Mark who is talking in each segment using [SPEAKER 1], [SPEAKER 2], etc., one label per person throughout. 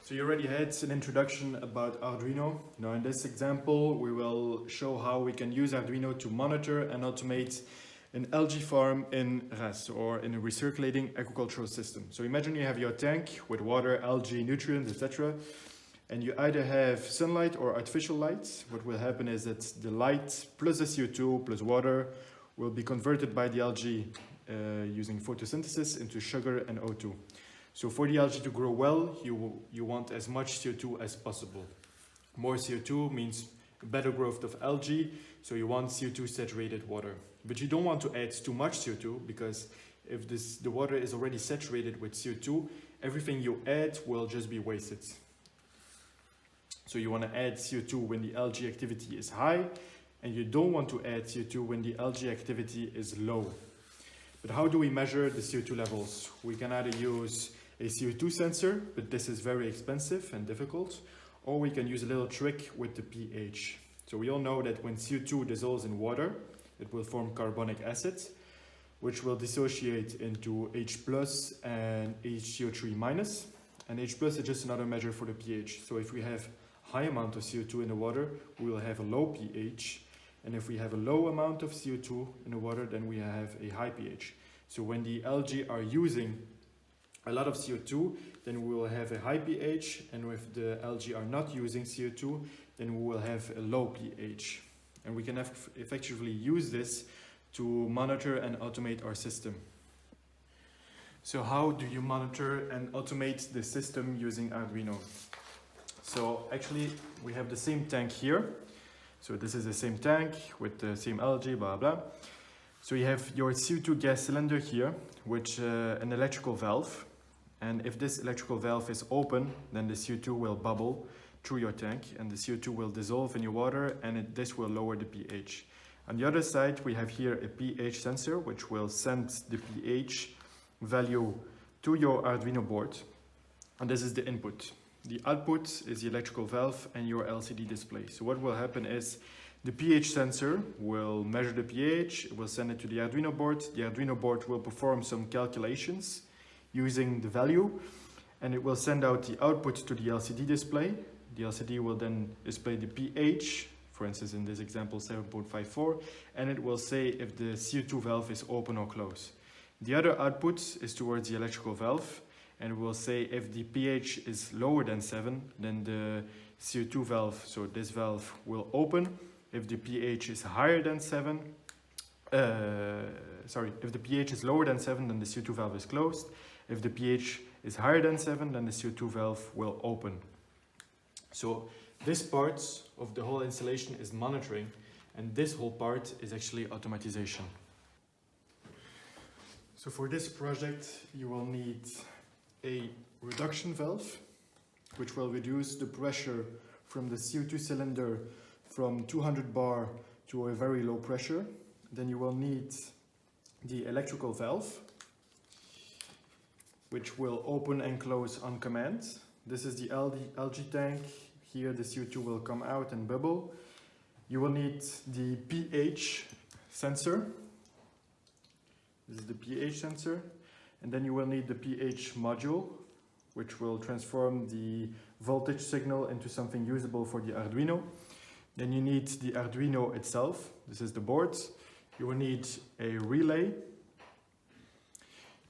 [SPEAKER 1] So you already had an introduction about Arduino. Now in this example, we will show how we can use Arduino to monitor and automate an algae farm in RAS, or in a recirculating agricultural system. So imagine you have your tank with water, algae, nutrients, etc. And you either have sunlight or artificial light. What will happen is that the light plus the CO2 plus water will be converted by the algae using photosynthesis into sugar and O2. So for the algae to grow well, you want as much CO2 as possible. More CO2 means better growth of algae, so you want CO2 saturated water. But you don't want to add too much CO2, because if the water is already saturated with CO2, everything you add will just be wasted. So you want to add CO2 when the algae activity is high, and you don't want to add CO2 when the algae activity is low. But how do we measure the CO2 levels? We can either use a CO2 sensor, but this is very expensive and difficult, or we can use a little trick with the pH. So we all know that when CO2 dissolves in water, it will form carbonic acid, which will dissociate into H plus and HCO3 minus. And H plus is just another measure for the pH. So if we have high amount of CO2 in the water, we will have a low pH. And if we have a low amount of CO2 in the water, then we have a high pH. So when the algae are using a lot of CO2, then we will have a high pH, and if the algae are not using CO2, then we will have a low pH. And we can effectively use this to monitor and automate our system. So how do you monitor and automate the system using Arduino? So actually we have the same tank here. So this is the same tank with the same algae, blah blah. So you have your CO2 gas cylinder here, which an electrical valve. And if this electrical valve is open, then the CO2 will bubble through your tank, and the CO2 will dissolve in your water, and this will lower the pH. On the other side, we have here a pH sensor, which will send the pH value to your Arduino board. And this is the input. The output is the electrical valve and your LCD display. So what will happen is the pH sensor will measure the pH, it will send it to the Arduino board. The Arduino board will perform some calculations using the value, and it will send out the output to the LCD display. The LCD will then display the pH, for instance in this example 7.54, and it will say if the CO2 valve is open or closed. The other output is towards the electrical valve, and it will say if the pH is lower than 7, then the CO2 valve, so this valve, will open. If the pH is higher than 7, if the pH is lower than 7, then the CO2 valve is closed. If the pH is higher than 7, then the CO2 valve will open. So this part of the whole installation is monitoring, and this whole part is actually automatization. So for this project, you will need a reduction valve, which will reduce the pressure from the CO2 cylinder from 200 bar to a very low pressure. Then you will need the electrical valve, which will open and close on command. This is the algae tank. Here the CO2 will come out and bubble. You will need the pH sensor. This is the pH sensor. And then you will need the pH module, which will transform the voltage signal into something usable for the Arduino. Then you need the Arduino itself. This is the board. You will need a relay.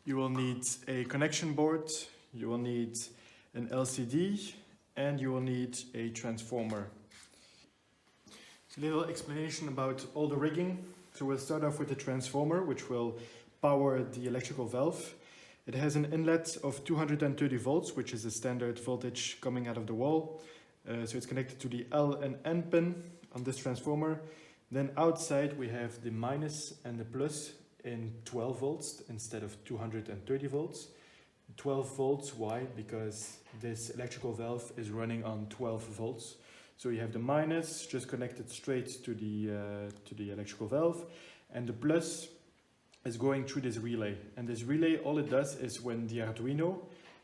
[SPEAKER 1] You will need a connection board. You will need an LCD, and you will need a transformer. So a little explanation about all the rigging. So we'll start off with the transformer, which will power the electrical valve. It has an inlet of 230 volts, which is the standard voltage coming out of the wall. So it's connected to the L and N pin on this transformer. Then outside we have the minus and the plus in 12 volts instead of 230 volts. 12 volts, why? Because this electrical valve is running on 12 volts. So you have the minus just connected straight to the electrical valve, and the plus is going through this relay. And this relay, all it does is when the Arduino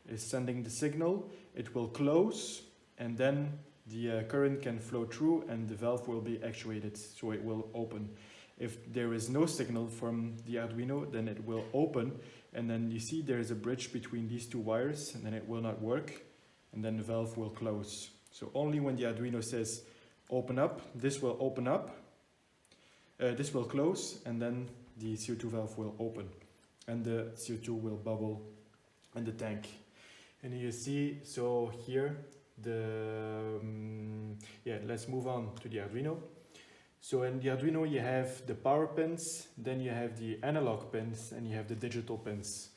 [SPEAKER 1] is sending the signal, it will close, and then the current can flow through and the valve will be actuated, so it will open. If there is no signal from the Arduino, then it will open, and then you see there is a bridge between these two wires, and then it will not work. and then the valve will close. So only when the Arduino says open up, this will open up, this will close, and then the CO2 valve will open and the CO2 will bubble in the tank. And you see, so here let's move on to the Arduino. So in the Arduino you have the power pins, then you have the analog pins, and you have the digital pins.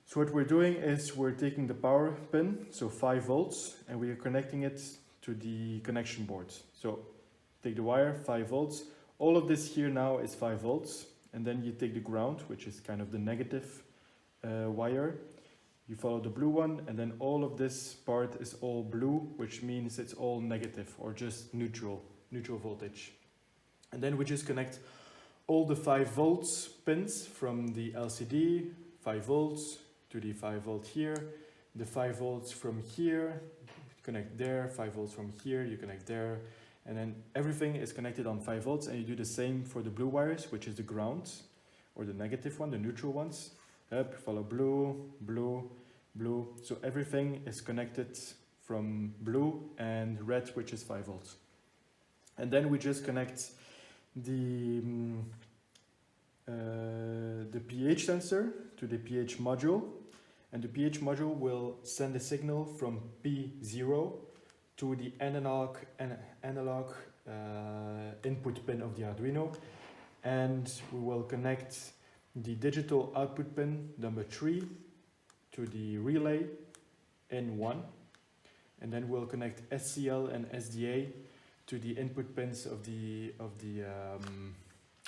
[SPEAKER 1] So what we're doing is we're taking the power pin, so 5 volts, and we are connecting it to the connection board. So take the wire, 5 volts. All of this here now is 5 volts. And then you take the ground, which is kind of the negative wire. You follow the blue one, and then all of this part is all blue, which means it's all negative or just neutral voltage. And then we just connect all the 5 volts pins from the LCD, 5 volts to the 5 volt here, the 5 volts from here, connect there, 5 volts from here, you connect there, and then everything is connected on 5 volts, and you do the same for the blue wires, which is the ground, or the negative one, the neutral ones. Up, follow blue, blue, blue. So everything is connected from blue and red, which is 5 volts. And then we just connect the pH sensor to the pH module, and the pH module will send a signal from P0 to the analog input pin of the Arduino, and we will connect the digital output pin number 3 to the relay in 1, and then we'll connect SCL and SDA to the input pins of the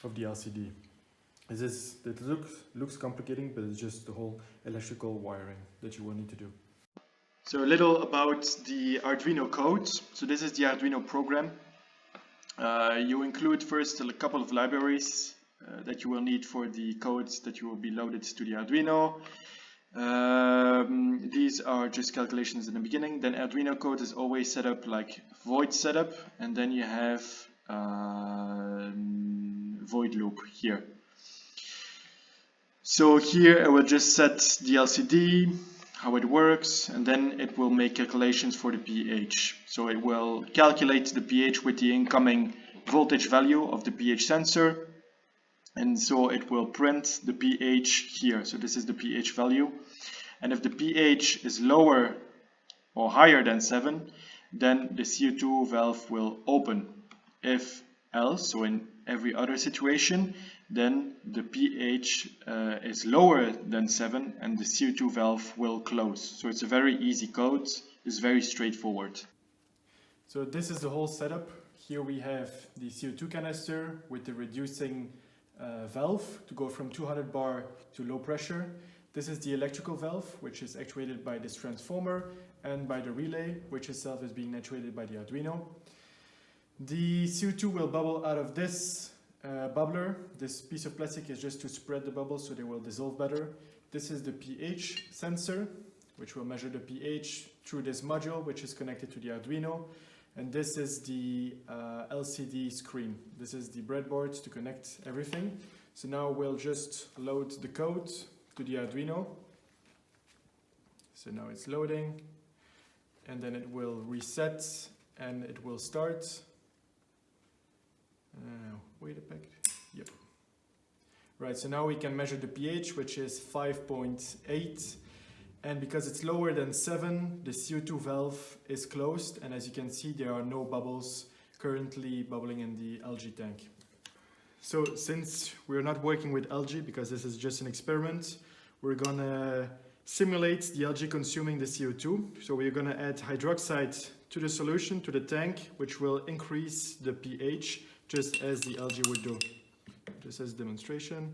[SPEAKER 1] LCD. It looks complicating, but it's just the whole electrical wiring that you will need to do. So a little about the Arduino code. So this is the Arduino program. You include first a couple of libraries that you will need for the codes that you will be loaded to the Arduino. These are just calculations in the beginning. Then Arduino code is always set up like void setup, and then you have void loop here. So here I will just set the LCD, how it works, and then it will make calculations for the pH. So it will calculate the pH with the incoming voltage value of the pH sensor, and so it will print the pH here. So this is the pH value, and if the pH is lower or higher than 7, then the CO2 valve will open. If else, so in every other situation, then the pH is lower than 7 and the CO2 valve will close. So it's a very easy code, it's very straightforward. So this is the whole setup. Here we have the CO2 canister with the reducing valve to go from 200 bar to low pressure. This is the electrical valve, which is actuated by this transformer, and by the relay, which itself is being actuated by the Arduino. The CO2 will bubble out of this bubbler. This piece of plastic is just to spread the bubbles so they will dissolve better. This is the pH sensor, which will measure the pH through this module, which is connected to the Arduino. And this is the LCD screen. This is the breadboard to connect everything. So now we'll just load the code to the Arduino. So now it's loading, and then it will reset and it will start. Wait a packet. Yep. Right, so now we can measure the pH, which is 5.8. And because it's lower than 7, the CO2 valve is closed. And as you can see, there are no bubbles currently bubbling in the algae tank. So since we're not working with algae, because this is just an experiment, we're gonna simulate the algae consuming the CO2. So we're gonna add hydroxide to the solution, to the tank, which will increase the pH, just as the algae would do. Just as a demonstration,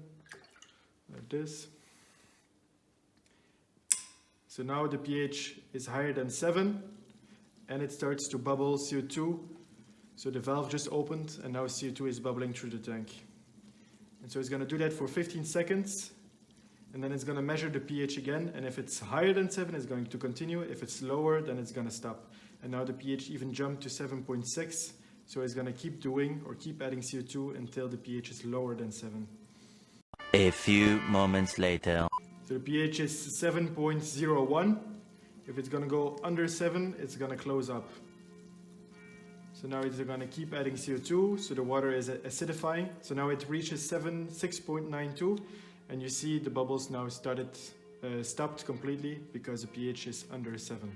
[SPEAKER 1] like this. So now the pH is higher than 7, and it starts to bubble CO2. So the valve just opened, and now CO2 is bubbling through the tank. And so it's going to do that for 15 seconds, and then it's going to measure the pH again, and if it's higher than 7, it's going to continue. If it's lower, then it's going to stop. And now the pH even jumped to 7.6, so it's going to keep doing, or keep adding CO2 until the pH is lower than 7.
[SPEAKER 2] A few moments later.
[SPEAKER 1] So the pH is 7.01. If it's gonna go under 7, it's gonna close up. So now it's gonna keep adding CO2, so the water is acidifying. So now it reaches 6.92, and you see the bubbles now stopped completely because the pH is under 7.